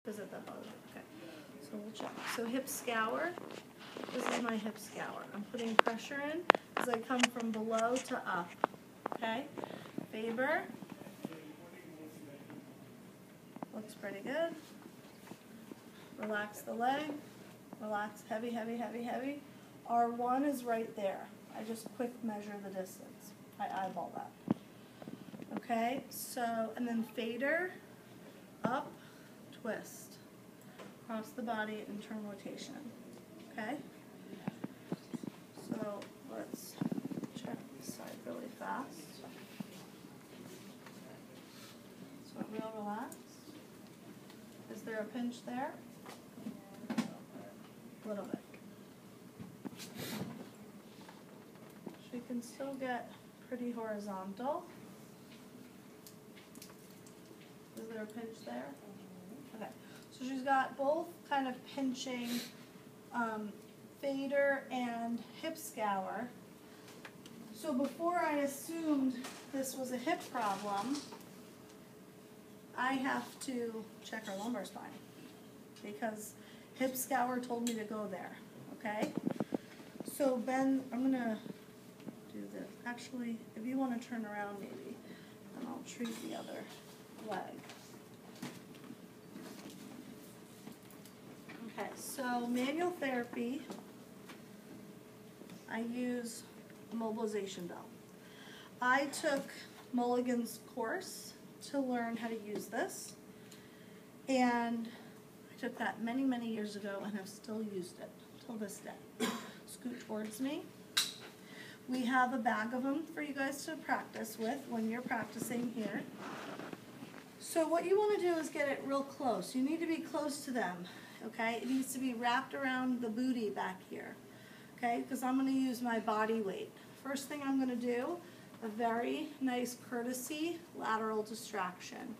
Is it that hard? Okay. So we'll check. So hip scour. This is my hip scour. I'm putting pressure in as I come from below to up. Okay? Faber. Looks pretty good. Relax the leg. Relax. Heavy, heavy, heavy, heavy. R1 is right there. I just quick measure the distance. I eyeball that. Okay? So, and then fader, up, twist. Across the body and turn rotation. Okay? So let's check this side really fast. So real relaxed. Is there a pinch there? A little bit. She can still get pretty horizontal. Is there a pinch there? Okay. So she's got both kind of pinching fader and hip scour. So before I assumed this was a hip problem, I have to check her lumbar spine because hip scour told me to go there, okay? So Ben, I'm gonna do this. Actually, if you want to turn around maybe, and I'll treat the other leg. Okay, so manual therapy, I use a mobilization belt. I took Mulligan's course to learn how to use this, and I took that many, many years ago and have still used it till this day. Scoot towards me. We have a bag of them for you guys to practice with when you're practicing here. So what you want to do is get it real close. You need to be close to them. Okay, it needs to be wrapped around the booty back here, okay, because I'm going to use my body weight. First thing I'm going to do, a very nice courtesy lateral distraction.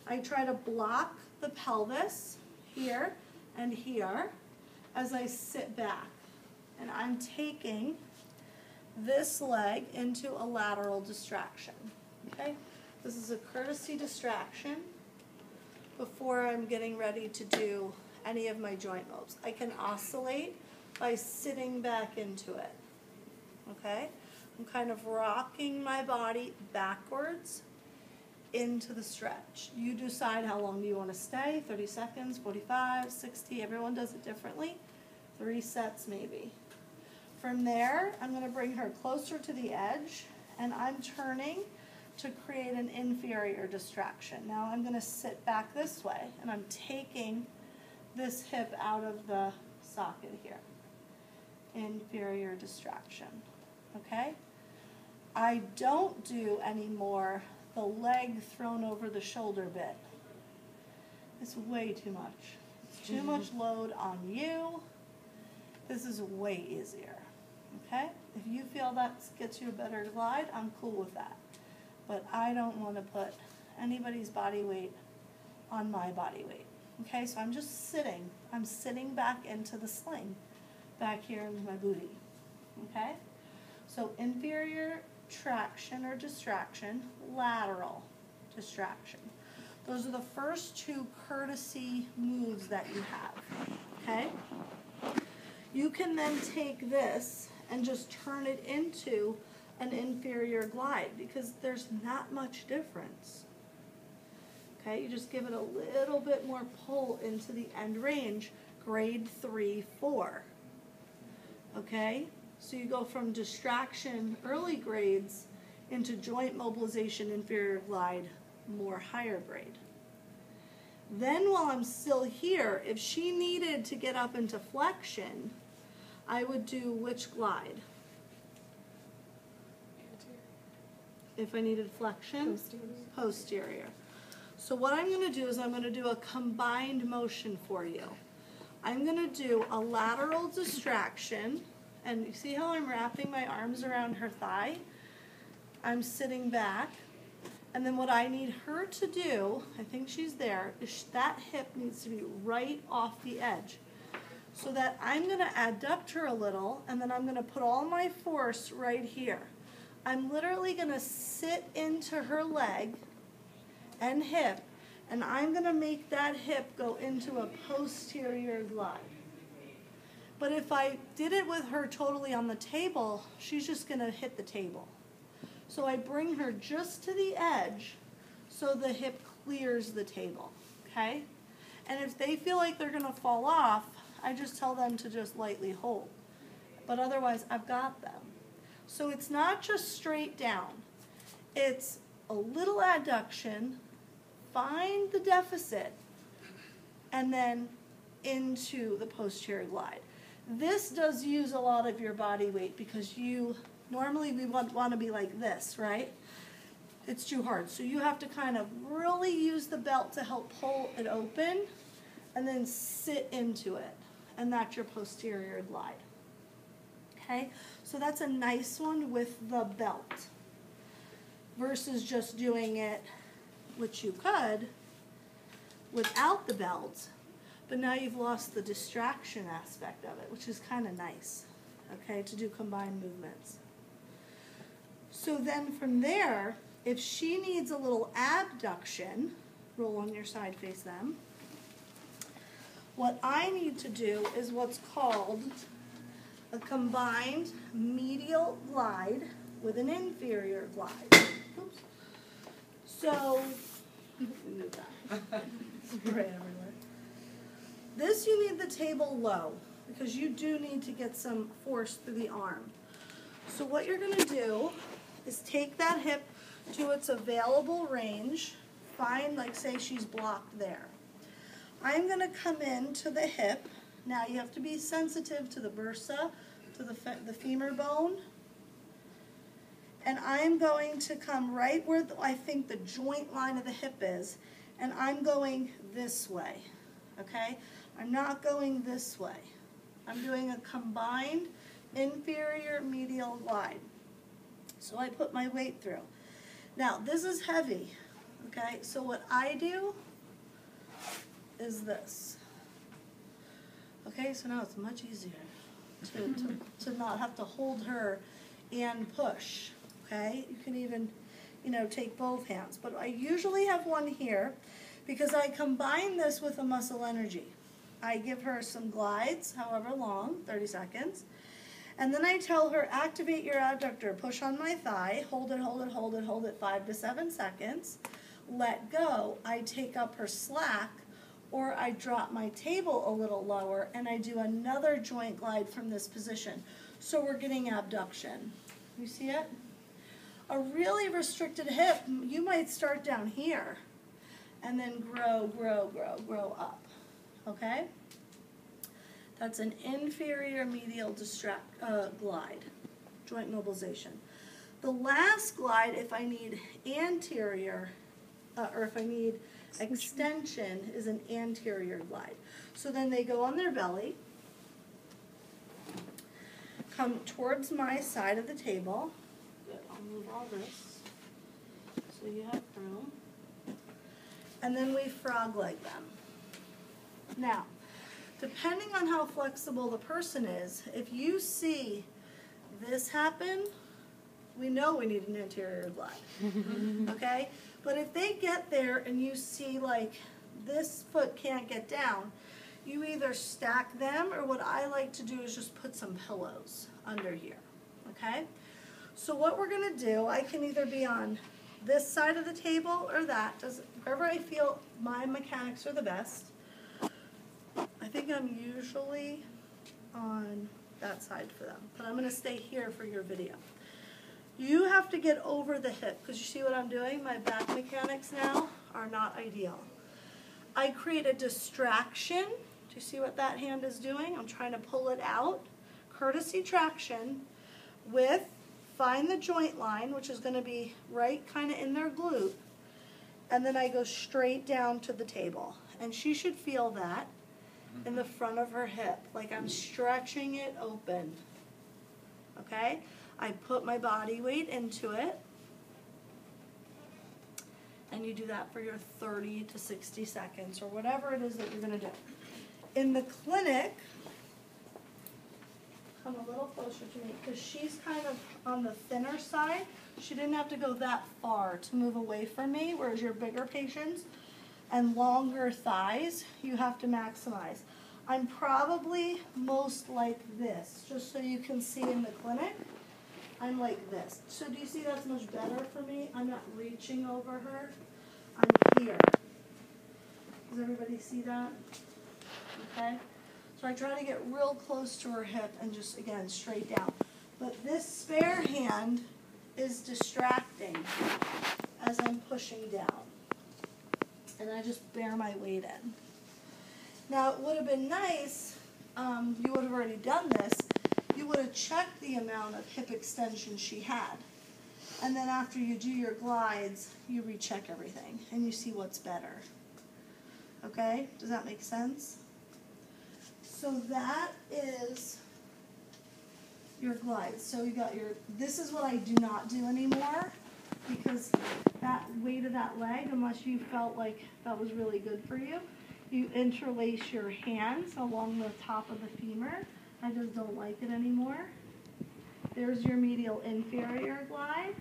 I try to block the pelvis here and here as I sit back, and I'm taking this leg into a lateral distraction, okay? This is a courtesy distraction before I'm getting ready to do any of my joint moves. I can oscillate by sitting back into it, okay? I'm kind of rocking my body backwards into the stretch. You decide how long you want to stay, 30 seconds, 45, 60, everyone does it differently. 3 sets maybe. From there, I'm going to bring her closer to the edge, and I'm turning to create an inferior distraction. Now I'm going to sit back this way, and I'm taking this hip out of the socket here. Inferior distraction, okay? I don't do anymore the leg thrown over the shoulder bit. It's way too much. It's too much load on you. This is way easier, okay? If you feel that gets you a better glide, I'm cool with that. But I don't want to put anybody's body weight on my body weight. Okay, so I'm just sitting. I'm sitting back into the sling, back here into my booty. Okay? So inferior traction or distraction, lateral distraction. Those are the first 2 courtesy moves that you have. Okay? You can then take this and just turn it into an inferior glide because there's not much difference. Okay, you just give it a little bit more pull into the end range, grade 3, 4. Okay, so you go from distraction, early grades, into joint mobilization, inferior glide, more higher grade. Then while I'm still here, if she needed to get up into flexion, I would do which glide? If I needed flexion? Posterior. So what I'm going to do is I'm going to do a combined motion for you. I'm going to do a lateral distraction, and you see how I'm wrapping my arms around her thigh? I'm sitting back, and then what I need her to do, I think she's there, is that hip needs to be right off the edge. So that I'm going to adduct her a little, and then I'm going to put all my force right here. I'm literally going to sit into her leg and hip And I'm going to make that hip go into a posterior glide. But if I did it with her totally on the table, she's just going to hit the table. So I bring her just to the edge so the hip clears the table, okay? And if they feel like they're going to fall off, I just tell them to just lightly hold. But otherwise, I've got them. So it's not just straight down. It's a little adduction, find the deficit, and then into the posterior glide. This does use a lot of your body weight because normally we want to be like this, right? It's too hard. So you have to kind of really use the belt to help pull it open and then sit into it. And that's your posterior glide. Okay? So that's a nice one with the belt versus just doing it, which you could, without the belt. But now you've lost the distraction aspect of it, which is kind of nice, okay, to do combined movements. So then from there, if she needs a little abduction, roll on your side, face them. What I need to do is what's called a combined medial glide with an inferior glide. Oops. So, move that. Spray everywhere. This you need the table low because you do need to get some force through the arm. So what you're going to do is take that hip to its available range. Find, like say she's blocked there. I'm going to come in to the hip. Now you have to be sensitive to the bursa, to the femur bone. And I'm going to come right where I think the joint line of the hip is. And I'm going this way. Okay? I'm not going this way. I'm doing a combined inferior medial glide. So I put my weight through. Now, this is heavy, okay? So what I do is this. Okay, so now it's much easier to not have to hold her and push, okay? You can even, take both hands. But I usually have one here because I combine this with a muscle energy. I give her some glides, however long, 30 seconds. And then I tell her, activate your adductor, push on my thigh, hold it, hold it, hold it, hold it 5 to 7 seconds. Let go. I take up her slack, or I drop my table a little lower, and I do another joint glide from this position. So we're getting abduction. You see it? A really restricted hip, you might start down here, and then grow, grow, grow, grow up. Okay? That's an inferior medial glide, joint mobilization. The last glide, if I need anterior, or if I need extension, is an anterior glide. So then they go on their belly, come towards my side of the table. Good, I'll move all this so you have room. And then we frog leg them. Now, depending on how flexible the person is, if you see this happen, we know we need an anterior glide, okay? But if they get there and you see like this foot can't get down, you either stack them, or what I like to do is just put some pillows under here, okay? So what we're gonna do, I can either be on this side of the table or that, wherever I feel my mechanics are the best. I think I'm usually on that side for them, but I'm going to stay here for your video. You have to get over the hip, because you see what I'm doing? My back mechanics now are not ideal. I create a distraction. Do you see what that hand is doing? I'm trying to pull it out. Courtesy traction with, find the joint line, which is going to be right kind of in their glute, and then I go straight down to the table. And she should feel that in the front of her hip, like I'm stretching it open, okay? I put my body weight into it, and you do that for your 30 to 60 seconds, or whatever it is that you're gonna do. In the clinic, come a little closer to me, because she's kind of on the thinner side. She didn't have to go that far to move away from me, whereas your bigger patients, and longer thighs, you have to maximize. I'm probably most like this, just so you can see in the clinic. I'm like this. So do you see that's much better for me? I'm not reaching over her. I'm here. Does everybody see that? Okay. So I try to get real close to her hip and just, again, straight down. But this spare hand is distracting as I'm pushing down. And I just bear my weight in. Now, it would have been nice, you would have already done this, you would have checked the amount of hip extension she had. And then after you do your glides, you recheck everything and you see what's better. Okay? Does that make sense? So that is your glides. So you got your, this is what I do not do anymore, because that weight of that leg, unless you felt like that was really good for you, you interlace your hands along the top of the femur. I just don't like it anymore. There's your medial inferior glide.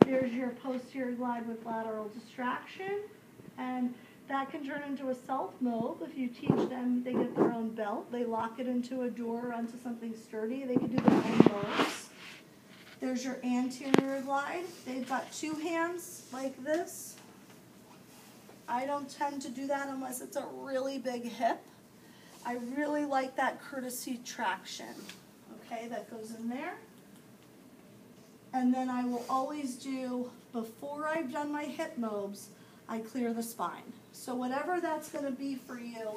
There's your posterior glide with lateral distraction. And that can turn into a self-mob. If you teach them, they get their own belt. They lock it into a door or onto something sturdy. They can do their own mobs. There's your anterior glide. They've got two hands like this. I don't tend to do that unless it's a really big hip. I really like that courtesy traction, okay, that goes in there. And then I will always do, before I've done my hip mobs, I clear the spine. So whatever that's going to be for you,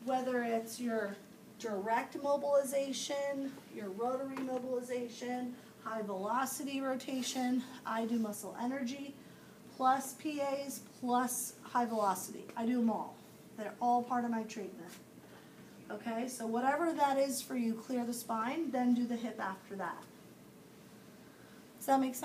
whether it's your direct mobilization, your rotary mobilization, high velocity rotation, I do muscle energy, plus PAs, plus high velocity. I do them all. They're all part of my treatment. Okay, so whatever that is for you, clear the spine, then do the hip after that. Does that make sense?